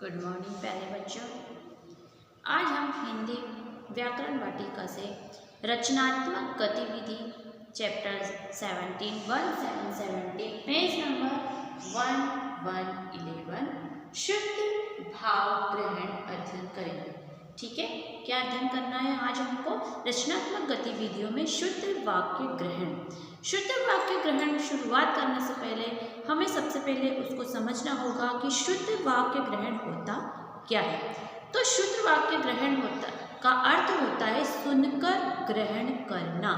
Good morning प्यारे बच्चों। आज हम हिंदी व्याकरण वाटिका से रचनात्मक गतिविधि चैप्टर 17 पेज नंबर 1111 शुद्ध भाव ग्रहण अध्ययन करेंगे। ठीक है, क्या अध्ययन करना है आज हमको? रचनात्मक गतिविधियों में शुद्ध वाक्य ग्रहण। शुद्ध वाक्य ग्रहण शुरुआत करने से पहले हमें सबसे पहले उसको समझना होगा कि शुद्ध वाक्य ग्रहण होता क्या है। तो शुद्ध वाक्य ग्रहण का अर्थ होता है सुनकर ग्रहण करना।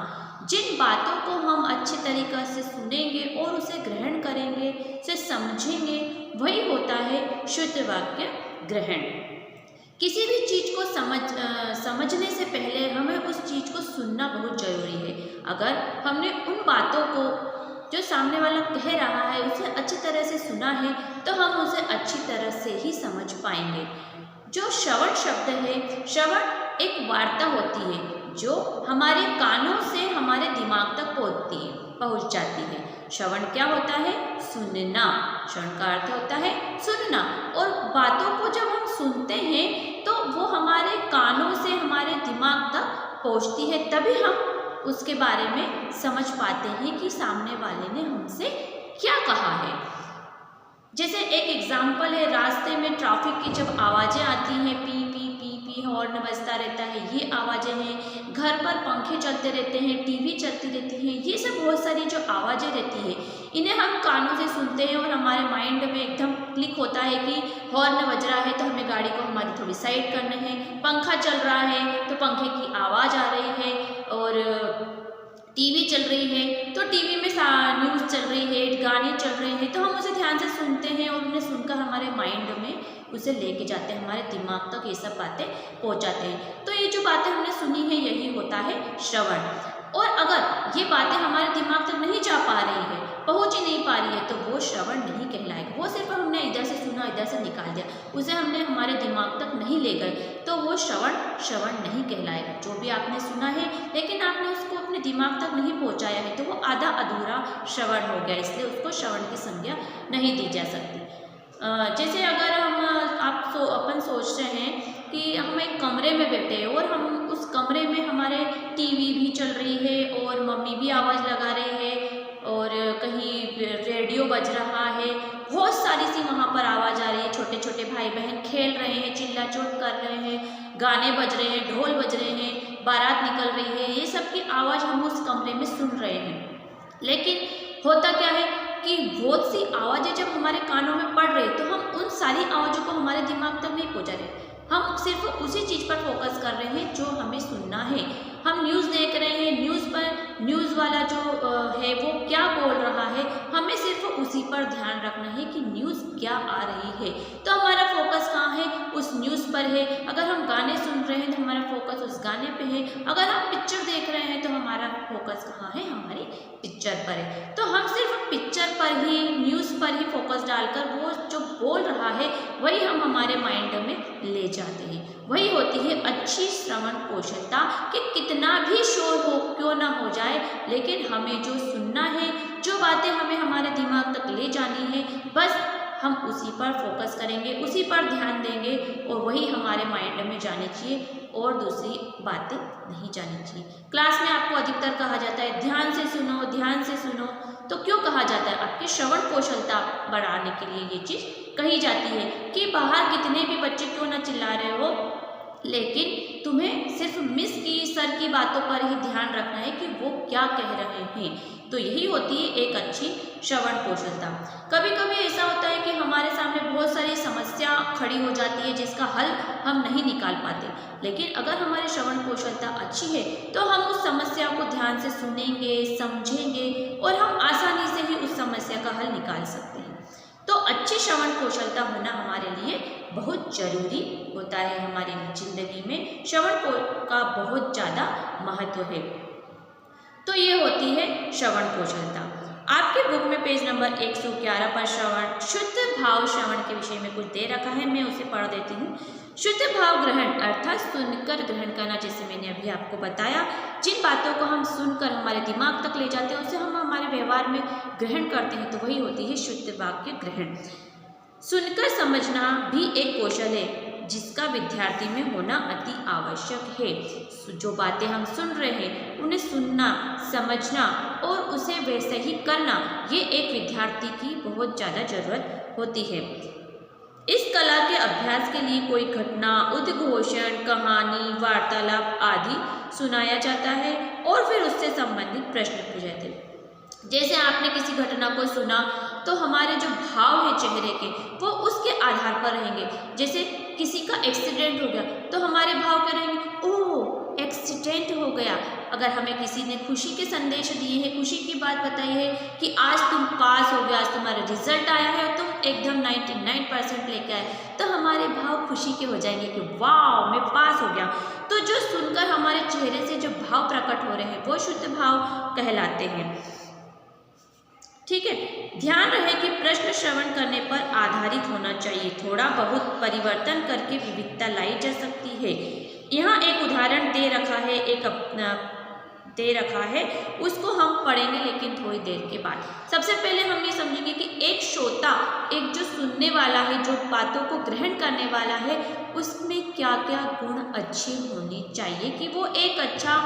जिन बातों को हम अच्छे तरीके से सुनेंगे और उसे ग्रहण करेंगे, उसे समझेंगे, वही होता है शुद्ध वाक्य ग्रहण। किसी भी चीज़ को समझने से पहले हमें उस चीज़ को सुनना बहुत ज़रूरी है। अगर हमने उन बातों को जो सामने वाला कह रहा है उसे अच्छी तरह से सुना है तो हम उसे अच्छी तरह से ही समझ पाएंगे। जो श्रवण शब्द है, श्रवण एक वार्ता होती है जो हमारे कानों से हमारे दिमाग तक पहुँच जाती है। श्रवण क्या होता है? सुनना। श्रवण का अर्थ होता है सुनना। और बातों को जब हम सुनते हैं तो वो हमारे कानों से हमारे दिमाग तक पहुँचती है, तभी हम उसके बारे में समझ पाते हैं कि सामने वाले ने हमसे क्या कहा है। जैसे एक एग्जाम्पल है, रास्ते में ट्रैफिक की जब आवाज़ें आती हैं, P P P P horn बजता रहता है, ये आवाज़ें हैं। घर पर पंखे चलते रहते हैं, टीवी चलती रहती हैं, ये सब बहुत सारी जो आवाज़ें रहती हैं, इन्हें हम कानों से सुनते हैं और हमारे माइंड में एकदम क्लिक होता है कि हॉर्न बज रहा है तो हमें गाड़ी को हमारी थोड़ी साइड करनी है। पंखा चल रहा है तो पंखे की आवाज़ आ रही है, और टीवी चल रही है तो टीवी में न्यूज़ चल रही है, गाने चल रहे हैं, तो हम उसे ध्यान से सुनते हैं और उन्हें सुनकर हमारे माइंड में उसे लेके जाते हैं, हमारे दिमाग तक ये सब बातें पहुंचाते हैं। तो ये जो बातें हमने सुनी है यही होता है श्रवण। और अगर ये बातें हमारे दिमाग तक नहीं जा पा रही है, पहुंच ही नहीं पा रही है, तो वो श्रवण नहीं कहलाएगा। वो सिर्फ हमने इधर से सुना, इधर से निकाल दिया, उसे हमने हमारे दिमाग तक नहीं ले गए, तो वो श्रवण नहीं कहलाएगा। जो भी आपने सुना है लेकिन आपने उसको अपने दिमाग तक नहीं पहुंचाया है तो वो आधा अधूरा श्रवण हो गया, इसलिए उसको श्रवण की संज्ञा नहीं दी जा सकती। जैसे अगर अपन सोच रहे हैं कि हम एक कमरे में बैठे हैं और हम उस कमरे में हमारे टीवी भी चल रही है और मम्मी भी आवाज़ लगा रही है और कहीं रेडियो बज रहा है, बहुत सारी सी वहाँ पर आवाज़ आ रही है, छोटे छोटे भाई बहन खेल रहे हैं, चिल्लाचोट कर रहे हैं, गाने बज रहे हैं, ढोल बज रहे हैं, बारात निकल रही है, ये सब की आवाज़ हम उस कमरे में सुन रहे हैं। लेकिन होता क्या है कि बहुत सी आवाज़ें जब हमारे कानों में पड़ रही तो हम उन सारी आवाज़ों को हमारे दिमाग तक नहीं पहुँचा रहे, हम सिर्फ उसी चीज़ पर फोकस कर रहे हैं जो हमें सुनना है। हम न्यूज़ देख रहे हैं, न्यूज़ पर न्यूज़ वाला जो है वो क्या बोल रहा है, हमें सिर्फ उसी पर ध्यान रखना है कि न्यूज़ क्या आ रही है, तो हमारा फोकस कहाँ है? उस न्यूज़ पर है। अगर हम गाने सुन रहे हैं तो हमारा फोकस उस गाने पे है। अगर हम पिक्चर देख रहे हैं तो हमारा फोकस कहाँ है? हमारी पिक्चर पर है। तो हम सिर्फ पिक्चर पर ही, न्यूज़ पर ही फोकस डालकर वो जो बोल रहा है वही हम हमारे माइंड में ले जाते हैं। वही होती है अच्छी श्रवण कौशलता कि कितना भी शोर हो क्यों ना हो जाए, लेकिन हमें जो सुनना है, जो बातें हमें हमारे दिमाग तक ले जानी है, बस हम उसी पर फोकस करेंगे, उसी पर ध्यान देंगे और वही हमारे माइंड में जानी चाहिए और दूसरी बातें नहीं जानी चाहिए। क्लास में आपको अधिकतर कहा जाता है ध्यान से सुनो, ध्यान से सुनो। तो क्यों कहा जाता है? आपकी श्रवण कौशलता बढ़ाने के लिए ये चीज़ कही जाती है कि बाहर कितने भी बच्चे क्यों ना चिल्ला रहे हो, लेकिन तुम्हें सिर्फ मिस की सर की बातों पर ही ध्यान रखना है कि वो क्या कह रहे हैं। तो यही होती है एक अच्छी श्रवण कौशलता। कभी कभी ऐसा होता है कि हमारे सामने बहुत सारी समस्या खड़ी हो जाती है जिसका हल हम नहीं निकाल पाते, लेकिन अगर हमारी श्रवण कौशलता अच्छी है तो हम उस समस्या को ध्यान से सुनेंगे, समझेंगे और हम आसानी से ही उस समस्या का हल निकाल सकते हैं। तो अच्छी श्रवण कौशलता होना हमारे लिए बहुत जरूरी होता है। हमारी जिंदगी में श्रवण का बहुत ज़्यादा महत्व है। तो ये होती है श्रवण कौशलता। आपके बुक में पेज नंबर 111 पर श्रवण, शुद्ध भाव श्रवण के विषय में कुछ दे रखा है, मैं उसे पढ़ देती हूँ। शुद्ध भाव ग्रहण अर्थात सुनकर ग्रहण करना, जैसे मैंने अभी आपको बताया, जिन बातों को हम सुनकर हमारे दिमाग तक ले जाते हैं उसे हम हमारे व्यवहार में ग्रहण करते हैं, तो वही होती है शुद्ध वाक्य ग्रहण। सुनकर समझना भी एक कौशल है जिसका विद्यार्थी में होना अति आवश्यक है। जो बातें हम सुन रहे हैं उन्हें सुनना, समझना और उसे वैसे ही करना, ये एक विद्यार्थी की बहुत ज़्यादा जरूरत होती है। इस कला के अभ्यास के लिए कोई घटना, उद्घोषण, कहानी, वार्तालाप आदि सुनाया जाता है और फिर उससे संबंधित प्रश्न पूछे जाते हैं। जैसे आपने किसी घटना को सुना तो हमारे जो भाव हैं चेहरे के वो उसके आधार पर रहेंगे। जैसे किसी का एक्सीडेंट हो गया तो हमारे भाव क्या रहेंगे, ओह एक्सीडेंट हो गया। अगर हमें किसी ने खुशी के संदेश दिए हैं, खुशी की बात बताई है कि आज तुम पास हो गया, आज तुम्हारा रिजल्ट आया है और तुम एकदम 99% लेकर आए, तो हमारे भाव खुशी के हो जाएंगे कि वाह मैं पास हो गया। तो जो सुनकर हमारे चेहरे से जो भाव प्रकट हो रहे हैं वो शुद्ध भाव कहलाते हैं। ठीक है, ध्यान रहे कि प्रश्न श्रवण करने पर आधारित होना चाहिए। थोड़ा बहुत परिवर्तन करके विविधता लाई जा सकती है। यहाँ एक उदाहरण दे रखा है, उसको हम पढ़ेंगे लेकिन थोड़ी देर के बाद। सबसे पहले हम ये समझेंगे कि एक श्रोता, एक जो सुनने वाला है, जो बातों को ग्रहण करने वाला है, उसमें क्या क्या गुण अच्छे होने चाहिए कि वो एक अच्छा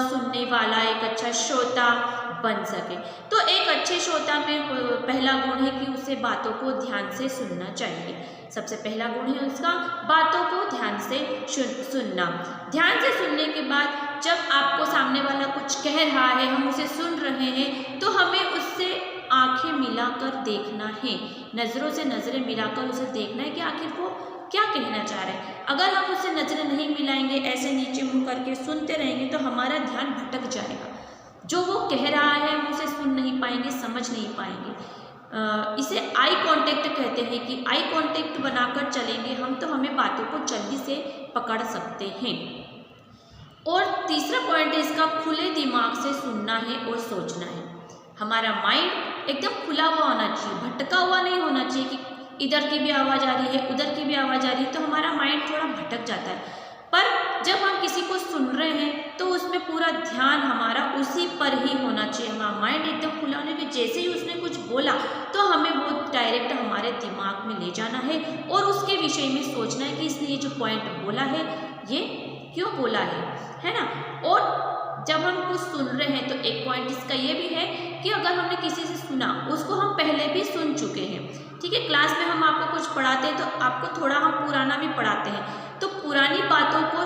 सुनने वाला, एक अच्छा श्रोता बन सके। तो एक अच्छे श्रोता में पहला गुण है कि उसे बातों को ध्यान से सुनना चाहिए। सबसे पहला गुण है उसका बातों को ध्यान से सुनना। ध्यान से सुनने के बाद जब आपको सामने वाला कुछ कह रहा है, हम उसे सुन रहे हैं, तो हमें उससे आंखें मिलाकर देखना है, नज़रों से नज़रें मिलाकर उसे देखना है कि आखिर वो क्या कहना चाह रहे हैं। अगर हम उससे नज़रें नहीं मिलाएंगे, ऐसे नीचे मुंह करके सुनते रहेंगे तो हमारा ध्यान भटक जाएगा। जो वो कह रहा है हम उसे सुन नहीं पाएंगे, समझ नहीं पाएंगे। इसे आई कांटेक्ट कहते हैं कि आई कांटेक्ट बनाकर चलेंगे हम तो हमें बातों को जल्दी से पकड़ सकते हैं। और तीसरा पॉइंट है इसका, खुले दिमाग से सुनना है और सोचना है। हमारा माइंड एकदम खुला हुआ होना चाहिए, भटका हुआ नहीं होना चाहिए कि इधर की भी आवाज़ आ रही है, उधर की भी आवाज़ आ रही है, तो हमारा माइंड थोड़ा भटक जाता है। पर जब हम किसी को सुन रहे हैं तो उसमें पूरा ध्यान हमारा उसी पर ही होना चाहिए। हमारा माइंड एकदम खुला होने के, जैसे ही उसने कुछ बोला तो हमें वो डायरेक्ट हमारे दिमाग में ले जाना है और उसके विषय में सोचना है कि इसने ये जो पॉइंट बोला है ये क्यों बोला है ना। और जब हम कुछ सुन रहे हैं तो एक पॉइंट इसका ये भी है कि अगर हमने किसी से सुना, उसको हम पहले भी सुन चुके हैं। ठीक है, क्लास में हम आपको कुछ पढ़ाते हैं तो आपको थोड़ा हम पुराना भी पढ़ाते हैं, तो पुरानी बातों को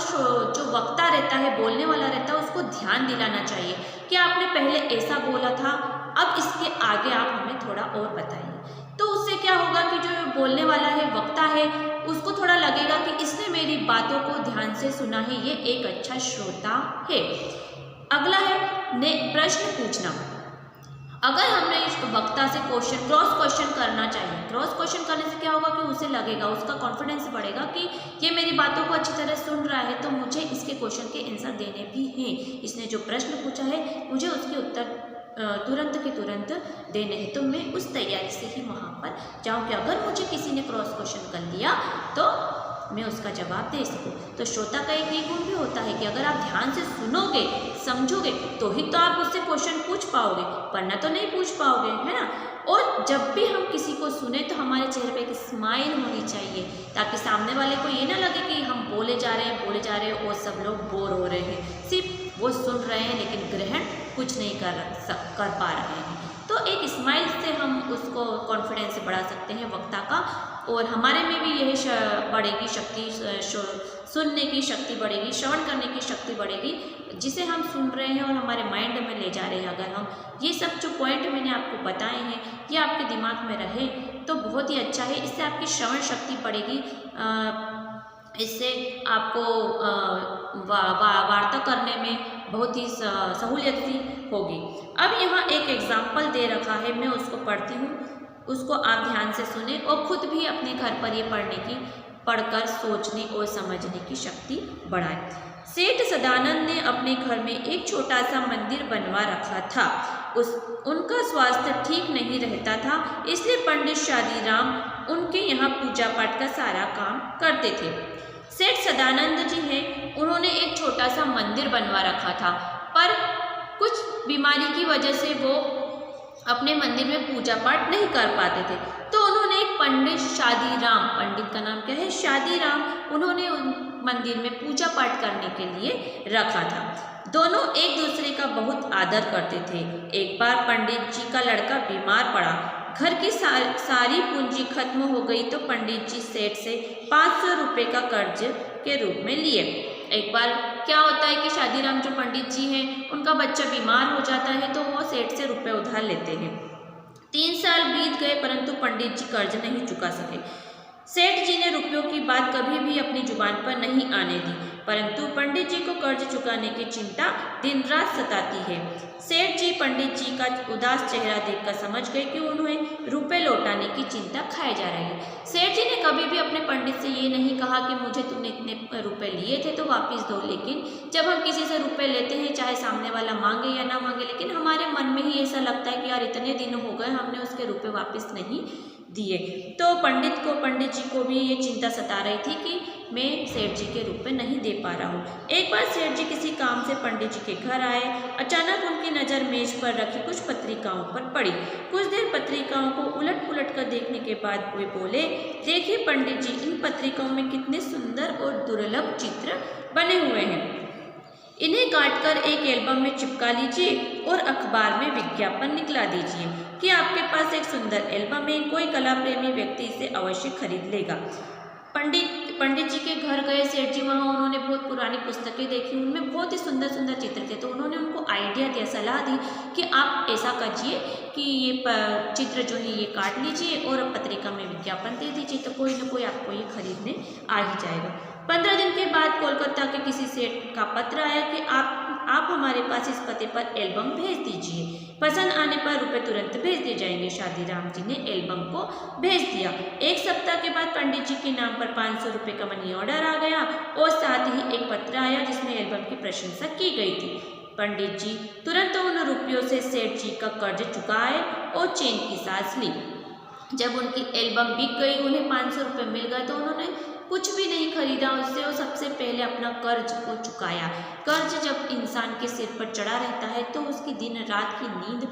जो वक्ता रहता है, बोलने वाला रहता है, उसको ध्यान दिलाना चाहिए कि आपने पहले ऐसा बोला था, अब इसके आगे आप हमें थोड़ा और बताइए। तो उससे क्या होगा कि जो बोलने वाला है, वक्ता है, उसको थोड़ा लगेगा कि इसने मेरी बातों को ध्यान से सुना है, ये एक अच्छा श्रोता है। अगला है प्रश्न पूछना। अगर हमने इस वक्ता से क्रॉस क्वेश्चन करना चाहिए। क्रॉस क्वेश्चन करने से क्या होगा कि उसे लगेगा, उसका कॉन्फिडेंस बढ़ेगा कि ये मेरी बातों को अच्छी तरह सुन रहा है, तो मुझे इसके क्वेश्चन के आंसर देने भी हैं। इसने जो प्रश्न पूछा है मुझे उसके उत्तर तुरंत के तुरंत देने हैं, तो मैं उस तैयारी से ही वहाँ पर जाऊँ कि अगर मुझे किसी ने क्रॉस क्वेश्चन कर लिया तो मैं उसका जवाब दे सकूँ। तो श्रोता का एक ये गुण भी होता है कि अगर आप ध्यान से सुनोगे, समझोगे, तो ही तो आप उससे क्वेश्चन पूछ पाओगे, वरना तो नहीं पूछ पाओगे, है ना। और जब भी हम किसी को सुने तो हमारे चेहरे पे एक स्माइल होनी चाहिए, ताकि सामने वाले को ये ना लगे कि हम बोले जा रहे हैं और सब लोग बोर हो रहे हैं, सिर्फ वो सुन रहे हैं लेकिन ग्रहण कुछ नहीं कर पा रहे हैं। तो एक स्माइल से हम उसको कॉन्फिडेंस बढ़ा सकते हैं वक्ता का, और हमारे में भी यह बढ़ेगी शक्ति, सुनने की शक्ति बढ़ेगी, श्रवण करने की शक्ति बढ़ेगी, जिसे हम सुन रहे हैं और हमारे माइंड में ले जा रहे हैं। अगर हम ये सब जो पॉइंट मैंने आपको बताए हैं ये आपके दिमाग में रहे तो बहुत ही अच्छा है। इससे आपकी श्रवण शक्ति बढ़ेगी, इससे आपको वार्ता करने में बहुत ही सहूलियत भी होगी। अब यहाँ एक एग्जाम्पल दे रखा है, मैं उसको पढ़ती हूँ, उसको आप ध्यान से सुने और खुद भी अपने घर पर ये पढ़कर सोचने और समझने की शक्ति बढ़ाएं। सेठ सदानंद ने अपने घर में एक छोटा सा मंदिर बनवा रखा था। उनका स्वास्थ्य ठीक नहीं रहता था, इसलिए पंडित शादीराम उनके यहाँ पूजा पाठ का सारा काम करते थे। सेठ सदानंद जी हैं, उन्होंने एक छोटा सा मंदिर बनवा रखा था, पर कुछ बीमारी की वजह से वो अपने मंदिर में पूजा पाठ नहीं कर पाते थे, तो उन्होंने एक पंडित शादीराम, पंडित का नाम क्या है, शादीराम, उन्होंने मंदिर में पूजा पाठ करने के लिए रखा था। दोनों एक दूसरे का बहुत आदर करते थे। एक बार पंडित जी का लड़का बीमार पड़ा, घर की सारी पूंजी खत्म हो गई तो पंडित जी सेठ से 500 रुपये का कर्ज के रूप में लिए। एक बार क्या होता है कि शादीराम जो पंडित जी हैं, उनका बच्चा बीमार हो जाता है तो वो सेठ से रुपये उधार लेते हैं। 3 साल बीत गए परंतु पंडित जी कर्ज नहीं चुका सके। सेठ जी ने रुपयों की बात कभी भी अपनी जुबान पर नहीं आने दी, परंतु पंडित जी को कर्ज चुकाने की चिंता दिन रात सताती है। सेठ जी पंडित जी का उदास चेहरा देखकर समझ गए कि उन्हें रुपए लौटाने की चिंता खाए जा रही है। सेठ जी ने कभी भी अपने पंडित से ये नहीं कहा कि मुझे तुमने इतने रुपए लिए थे तो वापस दो, लेकिन जब हम किसी से रुपए लेते हैं, चाहे सामने वाला मांगे या ना मांगे, लेकिन हमारे मन में ही ऐसा लगता है कि यार इतने दिन हो गए हमने उसके रुपए वापस नहीं दिए। तो पंडित जी को भी ये चिंता सता रही थी कि मैं सेठ जी के रुपए नहीं दे पा रहा हूँ। एक बार सेठ जी किसी काम से पंडित जी के घर आए। अचानक उनकी नज़र मेज पर रखी कुछ पत्रिकाओं पर पड़ी। कुछ देर पत्रिकाओं को उलट पुलट कर देखने के बाद वे बोले, देखिए पंडित जी, इन पत्रिकाओं में कितने सुंदर और दुर्लभ चित्र बने हुए हैं। इन्हें काटकर एक एल्बम में चिपका लीजिए और अखबार में विज्ञापन निकला दीजिए कि आपके पास एक सुंदर एल्बम है, कोई कला प्रेमी व्यक्ति इसे अवश्य खरीद लेगा। पंडित जी के घर गए सेठ जी, वहाँ उन्होंने बहुत पुरानी पुस्तकें देखी, उनमें बहुत ही सुंदर सुंदर चित्र थे। तो उन्होंने उनको आइडिया दिया, सलाह दी कि आप ऐसा कीजिए कि ये चित्र जो है ये काट लीजिए और पत्रिका में विज्ञापन दे दीजिए, तो कोई ना कोई आपको ये खरीदने आ ही जाएगा। 15 दिन के बाद कोलकाता के किसी सेठ का पत्र आया कि आप हमारे पास इस पते पर एल्बम भेज दीजिए, पसंद आने पर रुपए तुरंत भेज दिए जाएंगे। शादीराम जी ने एल्बम को भेज दिया। 1 सप्ताह के बाद पंडित जी के नाम पर 500 रुपये का मनी ऑर्डर आ गया और साथ ही एक पत्र आया जिसमें एल्बम की प्रशंसा की गई थी। पंडित जी तुरंत उन रुपयों से सेठ जी का कर्ज चुकाए और चैन की सांस ली। जब उनकी एल्बम बिक गई, उन्हें 500 रुपये मिल गए तो उन्होंने कुछ भी नहीं खरीदा उससे, और सबसे पहले अपना कर्ज को चुकाया। कर्ज जब इंसान के सिर पर चढ़ा रहता है तो उसकी दिन रात की नींद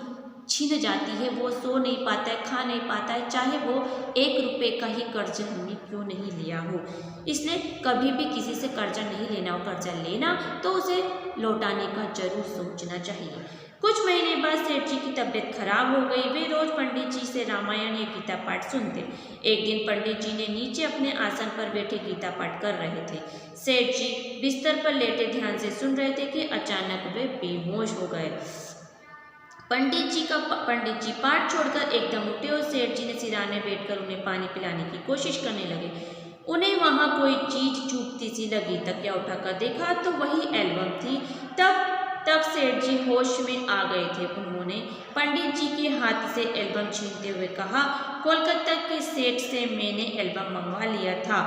छीन जाती है, वो सो नहीं पाता है, खा नहीं पाता है, चाहे वो 1 रुपये का ही कर्ज हमने क्यों नहीं लिया हो। इसलिए कभी भी किसी से कर्जा नहीं लेना हो, कर्जा लेना तो उसे लौटाने का जरूर सोचना चाहिए। कुछ महीने बाद सेठ जी की तबीयत खराब हो गई। वे रोज पंडित जी से रामायण या गीता पाठ सुनते। एक दिन पंडित जी ने नीचे अपने आसन पर बैठे गीता पाठ कर रहे थे। सेठ जी बिस्तर पर लेटे ध्यान से सुन रहे थे कि अचानक वे बेहोश हो गए। पंडित जी पाठ छोड़कर एकदम उठे और सेठ जी ने सिराने बैठकर उन्हें पानी पिलाने की कोशिश करने लगे। उन्हें वहाँ कोई चीज चूकती सी लगी। तकिया उठाकर देखा तो वही एल्बम थी। तब सेठ जी होश में आ गए थे। उन्होंने पंडित जी के हाथ से एल्बम छीनते हुए कहा, कोलकाता के सेठ से मैंने एल्बम मंगवा लिया था।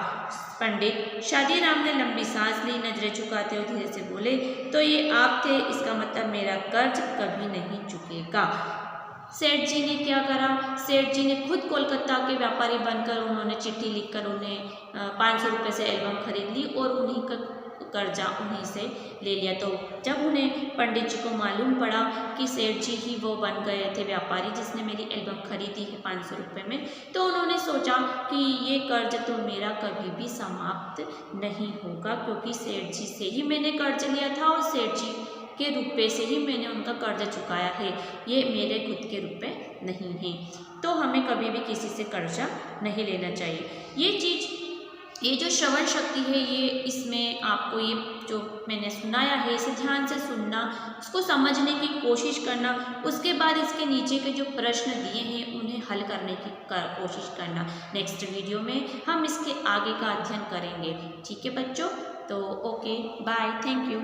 पंडित शादीराम ने लंबी सांस ली, नजरें झुकाते हुए धीरे से बोले, तो ये आप थे, इसका मतलब मेरा कर्ज कभी नहीं चुकेगा। सेठ जी ने क्या करा, सेठ जी ने खुद कोलकाता के व्यापारी बनकर उन्होंने चिट्ठी लिखकर उन्हें 500 रुपये से एल्बम खरीद ली और उन्हीं का कर्जा उन्हीं से ले लिया। तो जब उन्हें पंडित जी को मालूम पड़ा कि सेठ जी ही वो बन गए थे व्यापारी जिसने मेरी एल्बम खरीदी है 500 रुपये में, तो उन्होंने सोचा कि ये कर्ज तो मेरा कभी भी समाप्त नहीं होगा, क्योंकि सेठ जी से ही मैंने कर्ज लिया था और सेठ जी के रुपए से ही मैंने उनका कर्ज चुकाया है, ये मेरे खुद के रुपए नहीं हैं। तो हमें कभी भी किसी से कर्जा नहीं लेना चाहिए। ये जो श्रवण शक्ति है, ये इसमें आपको ये जो मैंने सुनाया है इसे ध्यान से सुनना, उसको समझने की कोशिश करना, उसके बाद इसके नीचे के जो प्रश्न दिए हैं उन्हें हल करने की कोशिश करना। नेक्स्ट वीडियो में हम इसके आगे का अध्ययन करेंगे। ठीक है बच्चों, तो ओके, बाय, थैंक यू।